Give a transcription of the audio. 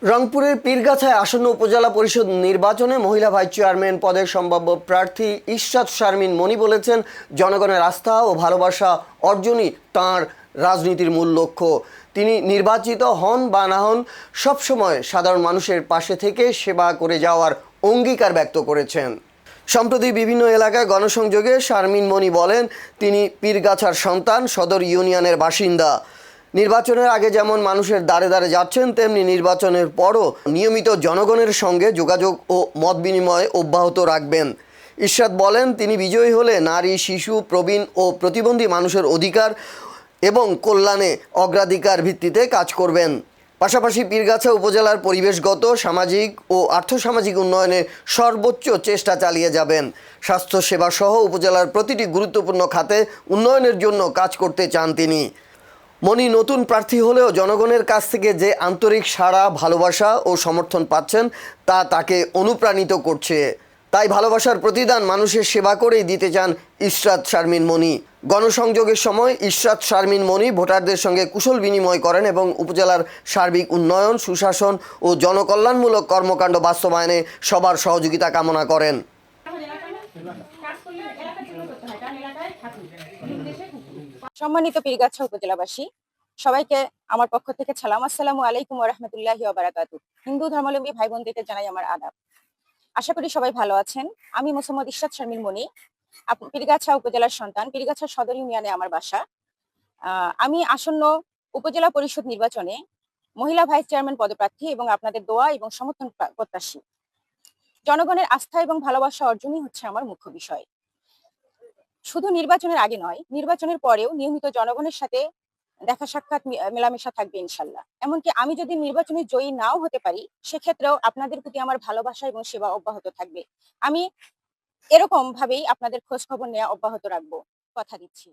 রংপুরের পীরগাছায় আসন্ন উপজেলা পরিষদ নির্বাচনে মহিলা ভাইস চেয়ারম্যান পদের সম্ভাব্য প্রার্থী ইশরাত শারমিন মনি বলেছেন, জনগণের আস্থা ও ভালোবাসা অর্জনই তাঁর রাজনীতির মূল লক্ষ্য। তিনি নির্বাচিত হন বা না হন, সবসময় সাধারণ মানুষের পাশে থেকে সেবা করে যাওয়ার অঙ্গীকার ব্যক্ত করেছেন। সম্প্রতি বিভিন্ন এলাকায় গণসংযোগে শারমিন মনি বলেন, তিনি পীরগাছার সন্তান, সদর ইউনিয়নের বাসিন্দা। নির্বাচনের আগে যেমন মানুষের দ্বারে দ্বারে যাচ্ছেন, তেমনি নির্বাচনের পরও নিয়মিত জনগণের সঙ্গে যোগাযোগ ও মত বিনিময় অব্যাহত রাখবেন। ইশরাত বলেন, তিনি বিজয়ী হলে নারী, শিশু, প্রবীণ ও প্রতিবন্ধী মানুষের অধিকার এবং কল্যাণে অগ্রাধিকার ভিত্তিতে কাজ করবেন। পাশাপাশি পীরগাছা উপজেলার পরিবেশগত, সামাজিক ও আর্থসামাজিক উন্নয়নে সর্বোচ্চ চেষ্টা চালিয়ে যাবেন। স্বাস্থ্যসেবা সহ উপজেলার প্রতিটি গুরুত্বপূর্ণ খাতে উন্নয়নের জন্য কাজ করতে চান তিনি। মনি নতুন প্রার্থী হলেও জনগণের কাছ থেকে যে আন্তরিক সাড়া, ভালোবাসা ও সমর্থন পাচ্ছেন তা তাকে অনুপ্রাণিত করছে। তাই ভালোবাসার প্রতিদান মানুষের সেবা করেই দিতে চান ইশরাত শারমিন মনি। গণসংযোগের সময় ইশরাত শারমিন মনি ভোটারদের সঙ্গে কুশল বিনিময় করেন এবং উপজেলার সার্বিক উন্নয়ন, সুশাসন ও জনকল্যাণমূলক কর্মকাণ্ড বাস্তবায়নে সবার সহযোগিতা কামনা করেন। সম্মানিত পীরগাছা উপজেলাবাসী, সবাইকে আমার পক্ষ থেকে সালাম। আসসালামু আলাইকুম ওয়া রাহমাতুল্লাহি ওয়া বারাকাতুহু। হিন্দু ধর্মাবলম্বী ভাই বোনদেরকে জানাই আমার আদাব। আশা করি সবাই ভালো আছেন। আমি মোসাম্মদ ইশরাত শারমিন মনি, পীরগাছা উপজেলার সন্তান। পীরগাছা সদর ইউনিয়নে আমার বাসা। আমি আসন্ন উপজেলা পরিষদ নির্বাচনে মহিলা ভাইস চেয়ারম্যান পদপ্রার্থী এবং আপনাদের দোয়া এবং সমর্থন প্রত্যাশী। জনগণের আস্থা এবং ভালোবাসা অর্জনই হচ্ছে আমার মুখ্য বিষয়। শুধু নির্বাচনের আগে নয়, নির্বাচনের পরেও নিয়মিত জনগণের সাথে দেখা সাক্ষাৎ মেলামেশা থাকবে ইনশাল্লাহ। এমনকি আমি যদি নির্বাচনে জয়ী নাও হতে পারি, সেক্ষেত্রেও আপনাদের প্রতি আমার ভালোবাসা এবং সেবা অব্যাহত থাকবে। আমি এরকম ভাবেই আপনাদের খোঁজ খবর নেওয়া অব্যাহত রাখবো, কথা দিচ্ছি।